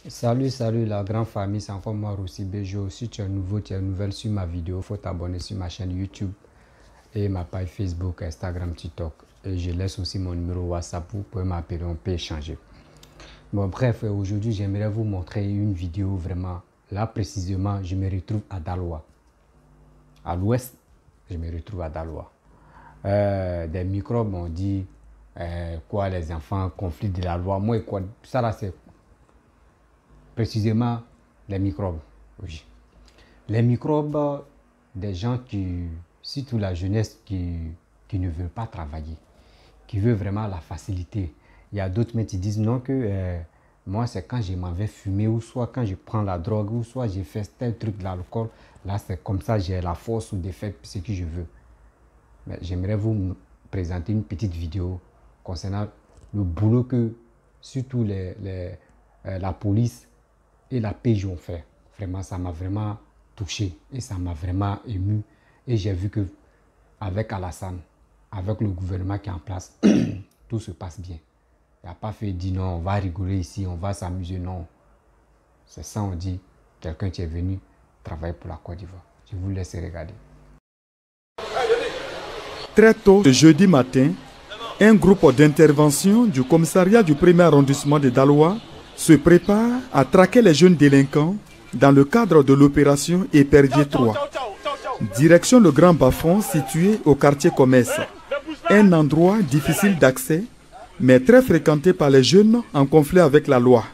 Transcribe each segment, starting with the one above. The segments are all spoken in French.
Salut la grande famille, c'est encore moi Rossi Bejo. Si tu es nouveau, tu es nouvelle sur ma vidéo, il faut t'abonner sur ma chaîne YouTube et ma page Facebook, Instagram, TikTok. Et je laisse aussi mon numéro WhatsApp, vous pouvez m'appeler, on peut échanger. Bon bref, aujourd'hui j'aimerais vous montrer une vidéo vraiment, là précisément, je me retrouve à Daloa. À l'ouest, je me retrouve à Daloa. Des microbes m'ont dit, quoi les enfants, conflit de la loi, moi et quoi, ça là c'est précisément les microbes. Oui. Les microbes des gens qui, surtout la jeunesse qui ne veut pas travailler, qui veut vraiment la facilité. Il y a d'autres mais qui disent non que moi c'est quand je m'en vais fumer ou soit quand je prends la drogue ou soit j'ai fait tel truc de l'alcool, là c'est comme ça j'ai la force ou de faire ce que je veux. Mais j'aimerais vous présenter une petite vidéo concernant le boulot que surtout la police et la PJ ont fait. Vraiment, ça m'a vraiment touché et ça m'a vraiment ému. Et j'ai vu que avec Alassane, avec le gouvernement qui est en place, tout se passe bien. Il n'y a pas fait dire non, on va rigoler ici, on va s'amuser. Non. C'est ça, on dit, quelqu'un qui est venu travailler pour la Côte d'Ivoire. Je vous laisse regarder. Très tôt, ce jeudi matin, un groupe d'intervention du commissariat du 1er arrondissement de Daloa se prépare à traquer les jeunes délinquants dans le cadre de l'opération Épervier 3. Direction le Grand Bafon situé au quartier Commerce. Un endroit difficile d'accès, mais très fréquenté par les jeunes en conflit avec la loi.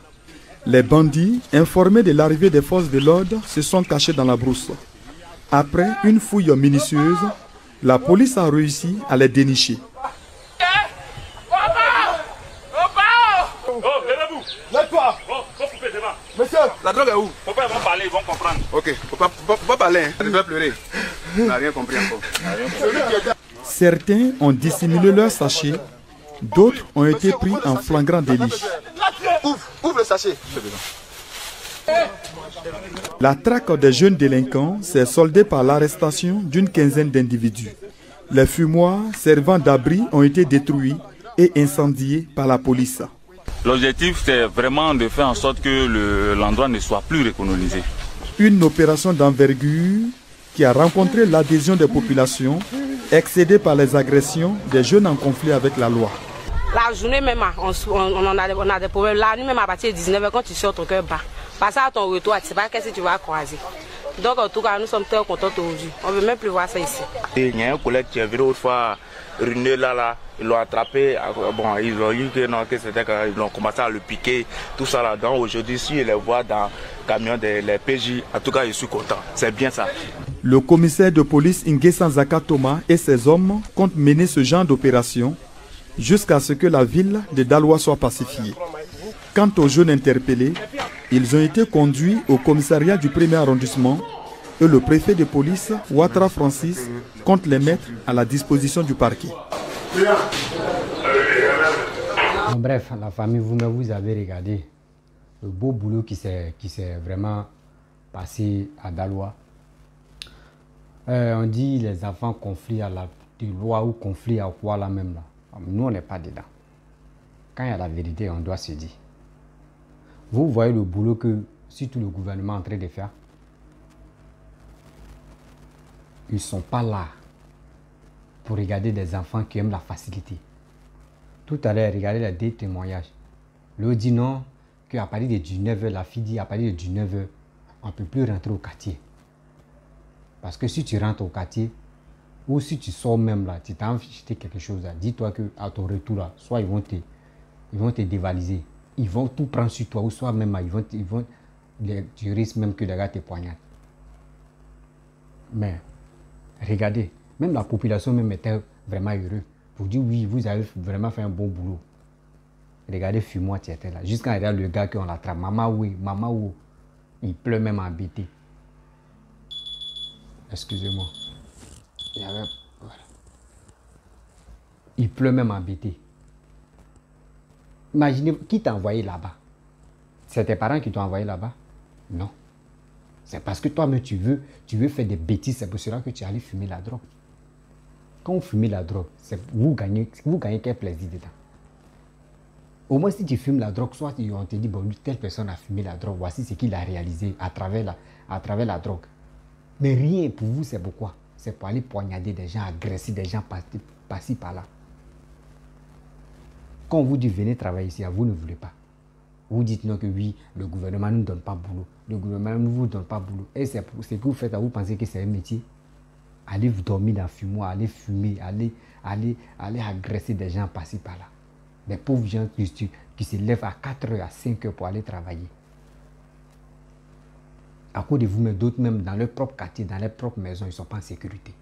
Les bandits, informés de l'arrivée des forces de l'ordre, se sont cachés dans la brousse. Après une fouille minutieuse, la police a réussi à les dénicher. Monsieur, la drogue est où? Faut pas parler, ils vont comprendre. Ok, faut pas parler, hein. Je vais pleurer. On n'a rien compris encore. Certains ont dissimulé leur sachet, d'autres ont été pris en flagrant délit. Ouvre le sachet. La traque des jeunes délinquants s'est soldée par l'arrestation d'une quinzaine d'individus. Les fumoirs servant d'abri ont été détruits et incendiés par la police. L'objectif, c'est vraiment de faire en sorte que l'endroit ne soit plus recolonisé. Une opération d'envergure qui a rencontré l'adhésion des populations, excédées par les agressions des jeunes en conflit avec la loi. La journée même, on a des problèmes. La nuit même, à partir de 19h, quand tu sors, ton cœur bat. Passer à ton retour, tu ne sais pas qu'est-ce que tu vas croiser. Donc en tout cas, nous sommes très contents aujourd'hui. On ne veut même plus voir ça ici. Il y a un collègue qui est venu autrefois ruiné là, ils l'ont attrapé. Bon, ils ont eu que c'était qu'ils ont commencé à le piquer, tout ça là. Donc aujourd'hui, si je les vois dans le camion des PJ, en tout cas, je suis content. C'est bien ça. Le commissaire de police Nguessan Zaka Thomas et ses hommes comptent mener ce genre d'opération jusqu'à ce que la ville de Daloa soit pacifiée. Quant aux jeunes interpellés, ils ont été conduits au commissariat du 1er arrondissement et le préfet de police, Ouattara Francis, compte les mettre à la disposition du parquet. En bref, la famille, vous avez regardé le beau boulot qui s'est vraiment passé à Daloa. On dit les enfants conflits à la loi ou conflits à quoi là même là. Nous, on n'est pas dedans. Quand il y a la vérité, on doit se dire. Vous voyez le boulot que surtout le gouvernement est en train de faire. Ils ne sont pas là pour regarder des enfants qui aiment la facilité. Tout à l'heure, regardez les deux témoignages. L'autre dit non, qu'à partir de 19h, la fille dit à partir de 19h, on ne peut plus rentrer au quartier. Parce que si tu rentres au quartier, ou si tu sors même là, tu t'as acheté quelque chose là, dis-toi qu'à ton retour là, soit ils vont te dévaliser. Ils vont tout prendre sur toi, ou soit même tu risques même que les gars te poignardent. Mais regardez, même la population même était vraiment heureuse pour dire oui, vous avez vraiment fait un bon boulot. Regardez, fuis-moi, tu étais là. Jusqu'à regarder le gars qu'on l'attrape, maman où, il pleut même en BT. Excusez-moi. Voilà. Il pleut même en BT. Imaginez, qui t'a envoyé là-bas? C'est tes parents qui t'ont envoyé là-bas? Non. C'est parce que toi-même tu veux faire des bêtises, c'est pour cela que tu es allé fumer la drogue. Quand vous fumez la drogue, vous gagnez quel plaisir dedans? Au moins, si tu fumes la drogue, soit on te dit, bon, telle personne a fumé la drogue, voici ce qu'il a réalisé à travers la drogue. Mais rien pour vous, c'est pourquoi? C'est pour aller poignarder des gens, agresser des gens par-ci, par-là. Quand on vous dit venez travailler ici, vous ne voulez pas. Vous dites non que oui, le gouvernement ne nous donne pas boulot. Le gouvernement ne vous donne pas boulot. Et c'est ce que vous faites, vous pensez que c'est un métier? Allez vous dormir dans le fumoir, allez fumer, allez agresser des gens par-ci, par-là. Des pauvres gens qui se lèvent à 4 heures, à 5 heures pour aller travailler. À cause de vous, mais d'autres même dans leur propre quartier, dans leur propre maison, ils ne sont pas en sécurité.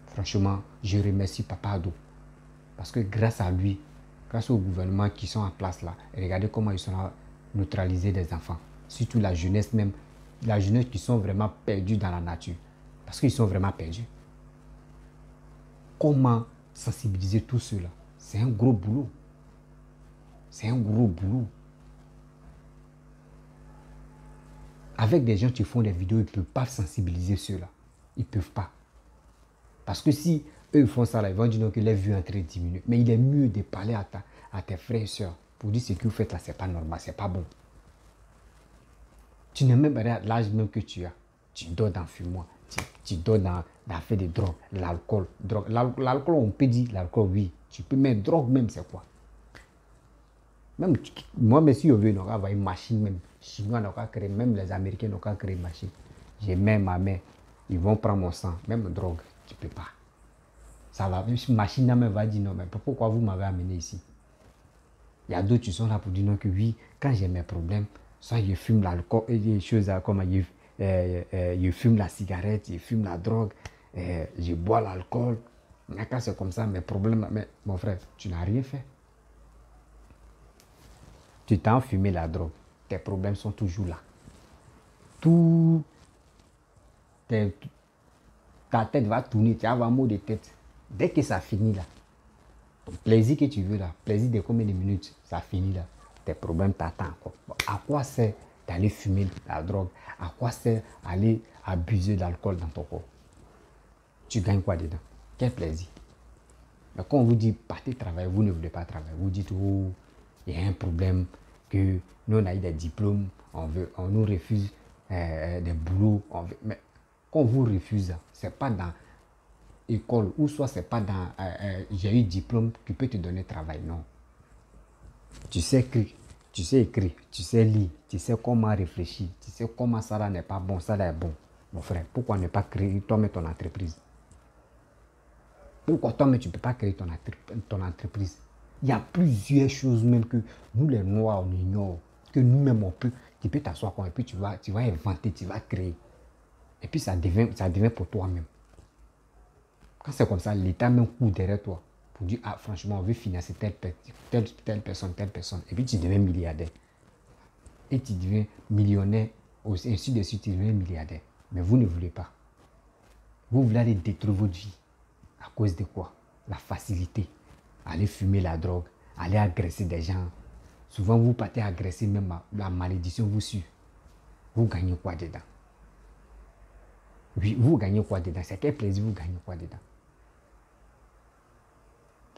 Franchement, je remercie Papa Ado. Parce que grâce à lui, grâce au gouvernement qui sont en place là, regardez comment ils sont là, neutraliser des enfants. Surtout la jeunesse même, la jeunesse qui sont vraiment perdus dans la nature. Parce qu'ils sont vraiment perdus. Comment sensibiliser tout cela? C'est un gros boulot. C'est un gros boulot. Avec des gens qui font des vidéos, ils ne peuvent pas sensibiliser ceux-là. Ils ne peuvent pas. Parce que si eux font ça, là, ils vont dire non, que les vues entre 10 minutes. Mais il est mieux de parler à tes frères et soeurs pour dire ce que vous faites là, c'est pas normal, c'est pas bon. Tu n'es même pas à l'âge même que tu as. Tu dors dans le fumoir, tu dors dans l'affaire de drogue, l'alcool. L'alcool, on peut dire l'alcool, oui. Tu peux, mais drogue même, c'est quoi? Même moi, mais si on veut, on va avoir une machine même. Chinois n'ont pas créé, même les Américains n'ont pas créé une machine. J'ai même ma main, ils vont prendre mon sang, même drogue, tu ne peux pas. Ça va, une machine même va dire non, mais pourquoi vous m'avez amené ici? Il y a d'autres qui sont là pour dire non, que oui, quand j'ai mes problèmes, soit je fume l'alcool et des choses comme je fume la cigarette, je fume la drogue, je bois l'alcool. Quand c'est comme ça, mes problèmes, mais mon frère, tu n'as rien fait. Tu t'as fumé la drogue. Tes problèmes sont toujours là. Ta tête va tourner, tu vas avoir un mot de tête. Dès que ça finit là, ton plaisir que tu veux là, plaisir de combien de minutes, ça finit là, tes problèmes t'attendent encore. Bon, à quoi sert d'aller fumer la drogue? À quoi sert d'aller abuser d'alcool dans ton corps? Tu gagnes quoi dedans? Quel plaisir? Mais quand on vous dit partez travailler, vous ne voulez pas travailler. Vous dites oh, il y a un problème, que nous on a eu des diplômes, on nous refuse des boulots. Mais quand on vous refuse, c'est pas dans l'école ou soit c'est pas dans j'ai eu diplôme qui peut te donner travail. Non. Tu sais écrire, tu sais lire, tu sais comment réfléchir, tu sais comment ça là n'est pas bon, ça là est bon. Mon frère, pourquoi ne pas créer toi-même ton entreprise? Pourquoi toi-même tu ne peux pas créer ton entreprise? Il y a plusieurs choses même que nous les Noirs on ignore, que nous-mêmes on peut, tu peux t'asseoir et puis tu vas inventer, tu vas créer. Et puis ça devient pour toi-même. Quand c'est comme ça, l'État même court derrière toi pour dire, ah franchement, on veut financer telle personne. Et puis tu deviens milliardaire. Et tu deviens millionnaire, ainsi de suite, tu deviens milliardaire. Mais vous ne voulez pas. Vous voulez aller détruire votre vie. À cause de quoi? La facilité. Aller fumer la drogue, aller agresser des gens. Souvent, vous partez agresser, même la malédiction vous suit. Vous gagnez quoi dedans? Oui, vous gagnez quoi dedans? C'est quel plaisir vous gagnez quoi dedans?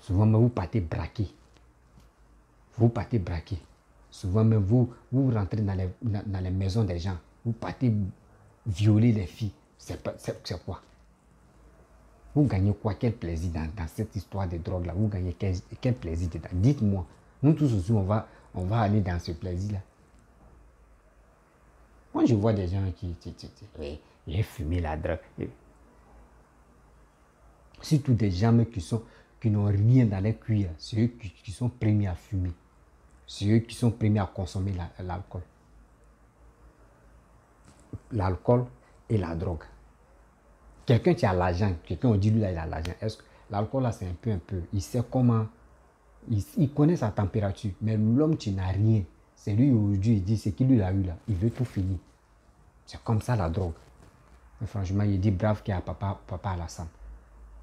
Souvent, même vous partez braquer. Vous partez braquer. Souvent, même vous rentrez dans les maisons des gens. Vous partez violer les filles. C'est quoi? Vous gagnez quoi? Quel plaisir dans cette histoire de drogue-là? Vous gagnez quel plaisir dedans? Dites-moi. Nous tous aussi, on va aller dans ce plaisir-là. Moi, je vois des gens qui ont fumé la drogue. Surtout des gens qui n'ont rien dans les cuillères. C'est eux qui sont premiers à fumer. C'est eux qui sont premiers à consommer l'alcool. L'alcool et la drogue. Quelqu'un qui a l'argent, quelqu'un on dit lui là il a l'argent. Est-ce que l'alcool là c'est un peu, il sait comment, il connaît sa température. Mais l'homme qui n'a rien, c'est lui aujourd'hui il dit c'est qui lui a eu là, il veut tout finir. C'est comme ça la drogue. Mais franchement il dit brave qu'il y a papa Alassane.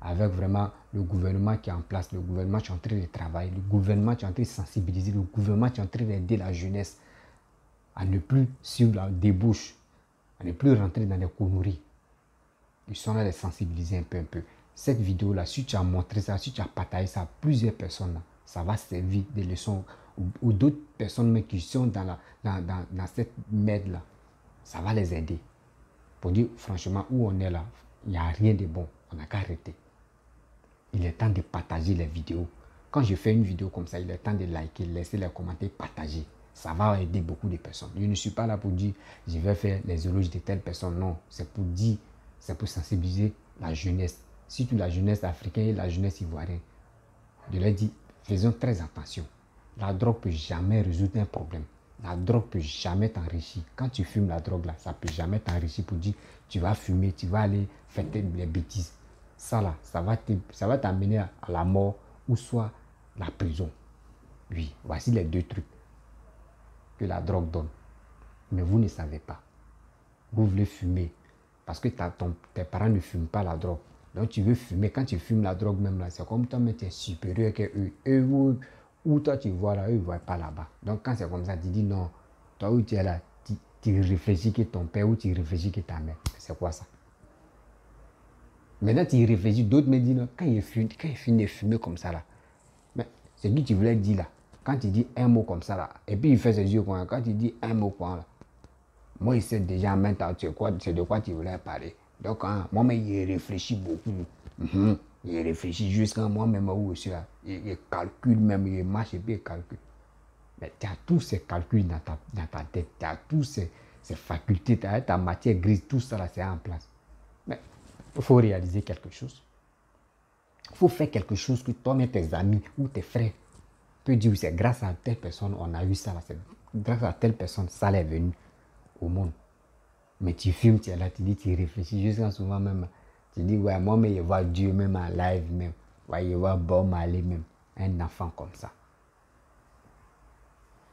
Avec vraiment le gouvernement qui est en place, le gouvernement qui est en train de travailler, le gouvernement qui est en train de sensibiliser, le gouvernement qui est en train d'aider la jeunesse à ne plus suivre la débouche, à ne plus rentrer dans les conneries. Ils sont là de sensibiliser un peu. Cette vidéo-là, si tu as montré ça, si tu as partagé ça à plusieurs personnes, là, ça va servir des leçons ou d'autres personnes même qui sont dans cette merde-là. Ça va les aider. Pour dire franchement, où on est là, il n'y a rien de bon. On n'a qu'à arrêter. Il est temps de partager les vidéos. Quand je fais une vidéo comme ça, il est temps de liker, laisser les commentaires, partager. Ça va aider beaucoup de personnes. Je ne suis pas là pour dire, je vais faire les éloges de telle personne. Non, c'est pour dire, c'est pour sensibiliser la jeunesse, surtout la jeunesse africaine et la jeunesse ivoirienne. Je leur dis, faisons très attention. La drogue ne peut jamais résoudre un problème. La drogue ne peut jamais t'enrichir. Quand tu fumes la drogue là, ça ne peut jamais t'enrichir pour dire, tu vas fumer, tu vas aller faire des bêtises. Ça là, ça va t'amener à la mort ou soit la prison. Oui, voici les deux trucs que la drogue donne. Mais vous ne savez pas. Vous voulez fumer parce que tes parents ne fument pas la drogue. Donc tu veux fumer. Quand tu fumes la drogue même là, c'est comme toi, mais tu es supérieur qu'eux. Eux, où toi tu vois là, eux ne voient pas là-bas. Donc quand c'est comme ça, tu dis non, toi où tu es là, tu réfléchis que ton père ou tu réfléchis que ta mère. C'est quoi ça? Maintenant tu réfléchis, d'autres me disent non, quand il finit de fumer comme ça là, mais c'est qui tu voulais dire là? Quand tu dis un mot comme ça là, et puis il fait ses yeux quoi, quand tu dis un mot quoi là, moi il sait déjà en même temps c'est de quoi tu voulais parler. Donc moi-même il réfléchit beaucoup. Il réfléchit jusqu'à moi-même où je suis là. Il calcule même, il marche et puis il calcule. Mais tu as tous ces calculs dans ta tête, tu as tous ces facultés, tu as ta matière grise, tout ça là c'est en place. Mais il faut réaliser quelque chose. Il faut faire quelque chose que toi-même, tes amis ou tes frères peuvent dire, c'est grâce à telle personne on a eu ça là, c'est grâce à telle personne ça est venu au monde. Mais tu fumes, tu es là, tu dis, tu réfléchis jusqu'à souvent même. Tu dis, ouais, moi, mais je vois Dieu même en live même. Ouais, je vois Bob Marley même. Un enfant comme ça.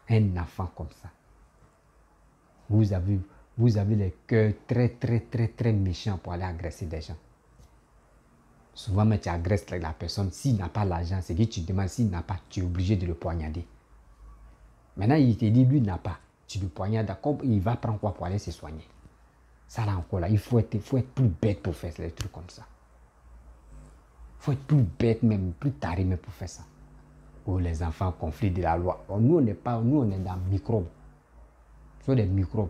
Un enfant comme ça. Vous avez les cœurs très méchants pour aller agresser des gens. Souvent, mais tu agresses la personne. S'il n'a pas l'argent, c'est que tu demandes, s'il n'a pas, tu es obligé de le poignarder. Maintenant, il te dit, lui n'a pas. Tu le poignardes, il va prendre quoi pour aller se soigner? Ça là encore là, il faut être plus bête pour faire les trucs comme ça. Il faut être plus bête même, plus taré même pour faire ça. Oh, les enfants conflit de la loi. Oh, nous on est dans microbes. Ce sont des microbes.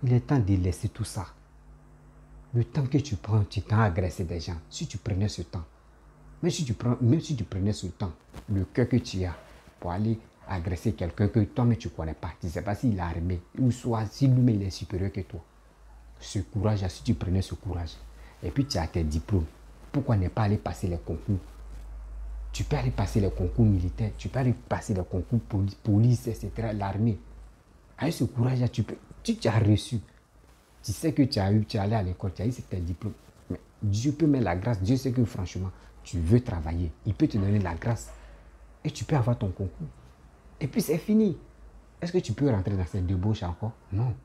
Il est temps de laisser tout ça. Le temps que tu prends, tu t'as agressé des gens. Si tu prenais ce temps, même si tu prenais ce temps, le cœur que tu as pour aller agresser quelqu'un que toi mais tu ne connais pas, tu ne sais pas s'il est armé ou soit si lui il est supérieur que toi. Ce courage, si tu prenais ce courage et puis tu as tes diplômes, pourquoi ne pas aller passer les concours? Tu peux aller passer les concours militaires, tu peux aller passer les concours police, etc., l'armée. Avec ce courage, tu as reçu. Tu sais que tu es allé à l'école, tu as eu tes diplômes. Mais Dieu peut mettre la grâce, Dieu sait que franchement, tu veux travailler. Il peut te donner la grâce et tu peux avoir ton concours. Et puis c'est fini. Est-ce que tu peux rentrer dans cette débauche encore? Non.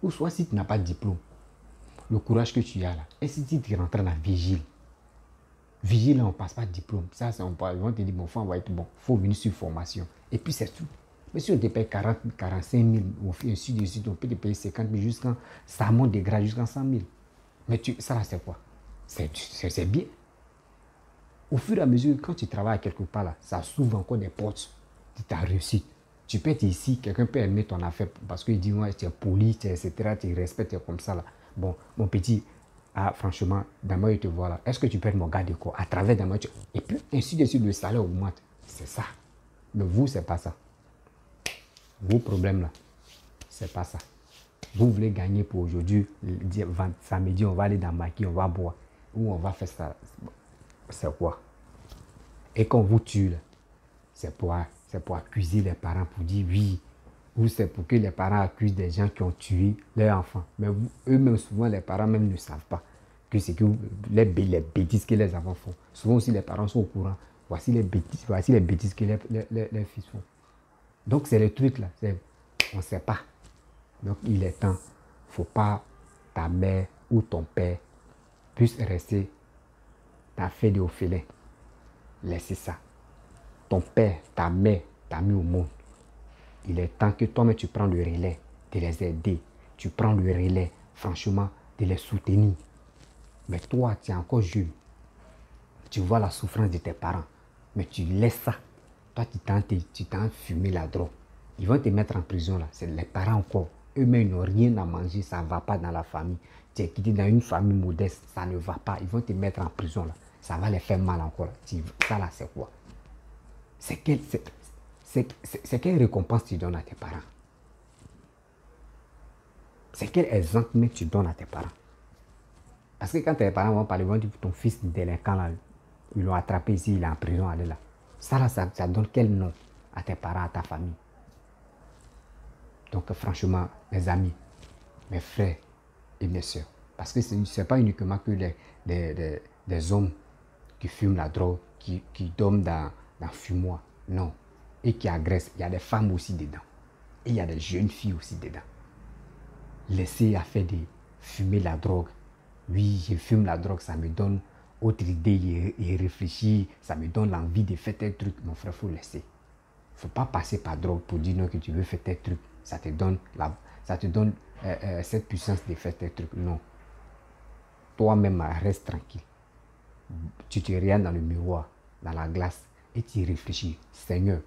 Ou soit si tu n'as pas de diplôme, le courage que tu as là, et si tu rentres dans la vigile, vigile, on ne passe pas de diplôme. Ça, c'est ils vont te dire, bon, faut envoyer tout bon, il faut venir sur formation. Et puis c'est tout. Mais si on te paye 40 000, 45 000, ainsi de suite, on peut te payer 50 000 jusqu'à, ça monte des grades jusqu'à 100 000. Mais ça là, c'est quoi? C'est bien. Au fur et à mesure, quand tu travailles quelque part là, ça s'ouvre encore des portes. Tu as réussi. Tu peux être ici, quelqu'un peut aimer ton affaire parce qu'il dit, ouais, tu es poli, etc., tu respectes comme ça là. Bon, mon petit, franchement, d'abord, je te vois là. Est-ce que tu peux me garder quoi? À travers d'abord, et puis, ainsi de suite, le salaire augmente. C'est ça. Mais vous, c'est pas ça. Vos problèmes là, c'est pas ça. Vous voulez gagner pour aujourd'hui, samedi, on va aller dans Maki, on va boire. Ou on va faire ça. C'est quoi? Et quand vous tue là, c'est pour accuser les parents, pour dire oui, ou c'est pour que les parents accusent des gens qui ont tué leurs enfants. Mais eux-mêmes, souvent, les parents même ne savent pas que c'est que les bêtises que les enfants font. Souvent aussi, les parents sont au courant. Voici les bêtises que les fils font. Donc, c'est le truc là. On ne sait pas. Donc, il est temps. Il ne faut pas ta mère ou ton père puisse rester ta fée de orphelin. Laissez ça. Ton père, ta mère t'a mis au monde. Il est temps que toi-même tu prends le relais de les aider. Tu prends le relais, franchement, de les soutenir. Mais toi, tu es encore jeune. Tu vois la souffrance de tes parents. Mais tu laisses ça. Toi, tu t'en fumé la drogue. Ils vont te mettre en prison là. C'est les parents encore. Eux-mêmes, ils n'ont rien à manger. Ça ne va pas dans la famille. Tu es quitté dans une famille modeste. Ça ne va pas. Ils vont te mettre en prison là. Ça va les faire mal encore. Ça là, c'est quoi? C'est quelle récompense tu donnes à tes parents? C'est quel exemple tu donnes à tes parents? Parce que quand tes parents vont parler, ils vont dire ton fils délinquant là, ils l'ont attrapé ici, il est en prison, allez là. Ça là, ça donne quel nom à tes parents, à ta famille? Donc franchement, mes amis, mes frères et mes soeurs, parce que ce n'est pas uniquement que des hommes qui fument la drogue, qui dorment dans fumoir, non. Et qui agressent, il y a des femmes aussi dedans. Et il y a des jeunes filles aussi dedans. Laisser à faire de fumer la drogue. Oui, je fume la drogue, ça me donne autre idée et réfléchir, ça me donne l'envie de faire tel truc. Mon frère, il faut laisser. Il ne faut pas passer par drogue pour dire non que tu veux faire tel truc. Ça te donne cette puissance de faire tel truc. Non. Toi-même, reste tranquille. Tu te regardes dans le miroir, dans la glace, et tu réfléchis. Seigneur,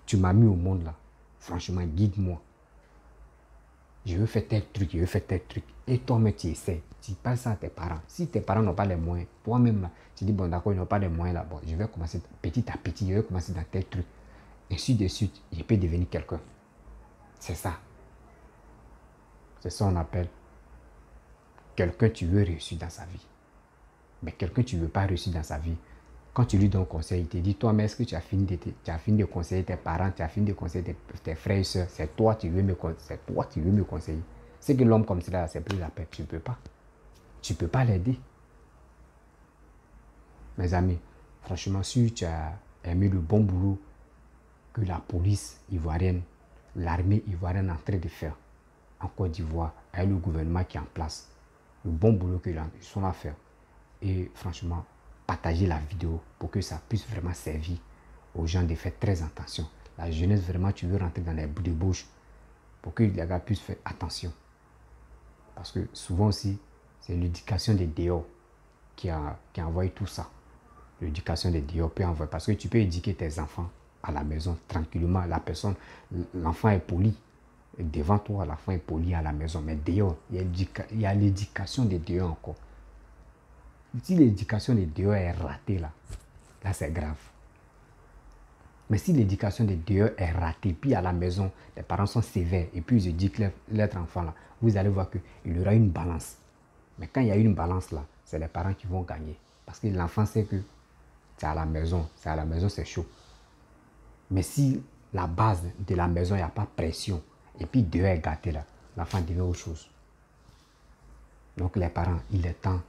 tu m'as mis au monde là. Franchement, guide-moi. Je veux faire tel truc, je veux faire tel truc. Et toi-même, tu essaies. Tu parles ça à tes parents. Si tes parents n'ont pas les moyens, toi-même, là, tu dis, bon, d'accord, ils n'ont pas les moyens là. Bon, je vais commencer petit à petit, je vais commencer dans tel truc. Ainsi de suite, je peux devenir quelqu'un. C'est ça. C'est ça qu'on appelle quelqu'un tu veux réussir dans sa vie. Mais quelqu'un tu ne veux pas réussir dans sa vie. Quand tu lui donnes un conseil, il te dit, toi, mais est-ce que tu as fini de conseiller tes parents, tu as fini de conseiller tes frères et soeurs, c'est toi qui veux me conseiller. C'est que l'homme comme cela, c'est plus la paix. Tu ne peux pas. Tu ne peux pas l'aider. Mes amis, franchement, si tu as aimé le bon boulot que la police ivoirienne, l'armée ivoirienne est en train de faire en Côte d'Ivoire, avec le gouvernement qui est en place, le bon boulot qu'ils sont à faire. Et franchement, partagez la vidéo pour que ça puisse vraiment servir aux gens de faire très attention. La jeunesse, vraiment, tu veux rentrer dans les bouts de bouche pour que les gars puissent faire attention. Parce que souvent aussi, c'est l'éducation des dehors qui envoie tout ça. L'éducation des dehors peut envoyer. Parce que tu peux éduquer tes enfants à la maison tranquillement. L'enfant est poli. Et devant toi, l'enfant est poli à la maison. Mais dehors, il y a l'éducation des dehors encore. Si l'éducation des dehors est ratée, là c'est grave. Mais si l'éducation des dehors est ratée, puis à la maison, les parents sont sévères, et puis ils éduquent leur enfant, là, vous allez voir qu'il y aura une balance. Mais quand il y a une balance, là, c'est les parents qui vont gagner. Parce que l'enfant sait que c'est à la maison, c'est chaud. Mais si la base de la maison, il n'y a pas pression, et puis dehors est gâté, là, l'enfant devient autre chose. Donc les parents, il est temps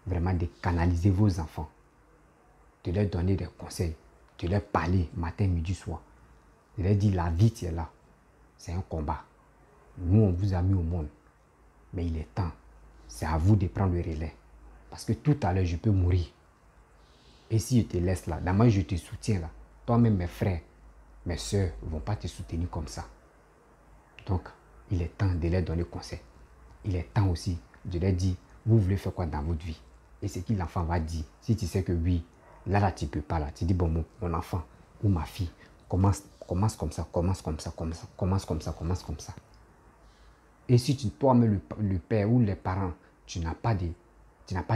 vraiment de canaliser vos enfants, de leur donner des conseils, de leur parler matin, midi, soir, de leur dire la vie, tu es là, c'est un combat. Nous, on vous a mis au monde, mais il est temps, c'est à vous de prendre le relais. Parce que tout à l'heure, je peux mourir. Et si je te laisse là, d'abord je te soutiens là, toi-même, mes frères, mes soeurs ne vont pas te soutenir comme ça. Donc, il est temps de leur donner conseil. Il est temps aussi de leur dire, vous voulez faire quoi dans votre vie? Et ce que l'enfant va dire, si tu sais que oui, là tu ne peux pas, là, tu dis, bon, mon enfant ou ma fille, commence comme ça, commence comme ça. Et si toi-même, le père ou les parents, tu n'as pas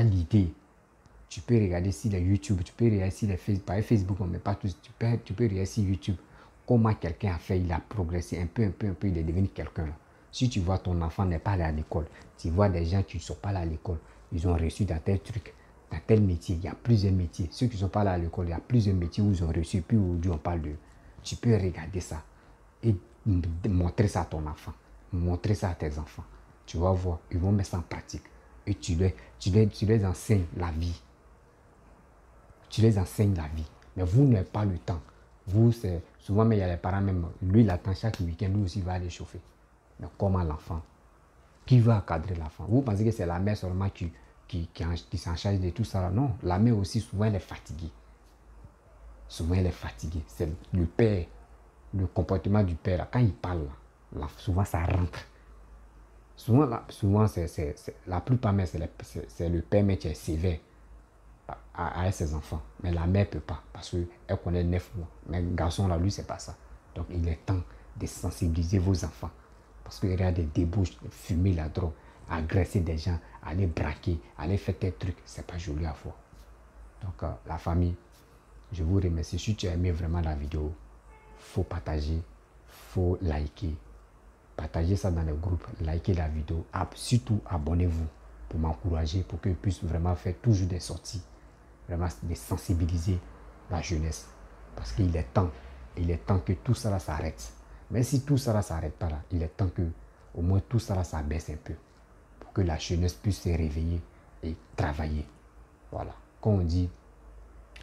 l'idée, tu peux regarder sur les YouTube, tu peux regarder sur les Facebook, mais pas tous, tu peux regarder sur YouTube comment quelqu'un a fait, il a progressé un peu, il est devenu quelqu'un. Si tu vois ton enfant n'est pas allé à l'école, tu vois des gens qui ne sont pas allés à l'école, ils ont reçu dans tel truc, dans tel métier, il y a plusieurs métiers. Ceux qui ne sont pas allés à l'école, il y a plusieurs métiers où ils ont reçu, puis aujourd'hui on parle d'eux. Tu peux regarder ça et montrer ça à ton enfant, montrer ça à tes enfants. Tu vas voir, ils vont mettre ça en pratique. Et tu les enseignes la vie. Tu les enseignes la vie. Mais vous n'avez pas le temps. Vous, c'est souvent, mais il y a les parents même. Lui, il attend chaque week-end, lui aussi, il va aller chauffer. Mais comment l'enfant? Qui va encadrer l'enfant? Vous pensez que c'est la mère seulement qui s'en charge de tout ça là? Non, la mère aussi, souvent, elle est fatiguée. C'est le père, le comportement du père. Là, quand il parle, là, souvent, ça rentre. Souvent, c'est la plupart, mais c'est le père, mais qui est sévère. à ses enfants. Mais la mère ne peut pas parce qu'elle connaît 9 mois. Mais le garçon, là, lui, c'est pas ça. Donc, il est temps de sensibiliser vos enfants. Parce qu'il y a des débauches, fumer la drogue, agresser des gens, aller braquer, aller faire des trucs. C'est pas joli à voir. Donc, la famille, je vous remercie. Si tu as aimé vraiment la vidéo, faut partager, faut liker. Partagez ça dans les groupes, likez la vidéo. Surtout, abonnez-vous pour m'encourager, pour que je puisse vraiment faire toujours des sorties. Vraiment de sensibiliser la jeunesse. Parce qu'il est temps que tout ça s'arrête. Mais si tout ça ne s'arrête pas là, il est temps que au moins tout ça ça baisse un peu. Pour que la jeunesse puisse se réveiller et travailler. Voilà. Quand on dit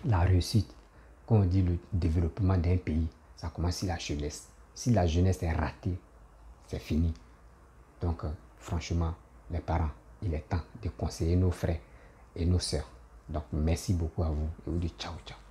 la réussite, quand on dit le développement d'un pays, ça commence sur la jeunesse. Si la jeunesse est ratée, c'est fini. Donc, franchement, les parents, il est temps de conseiller nos frères et nos sœurs. Donc, merci beaucoup à vous et vous dites ciao, ciao.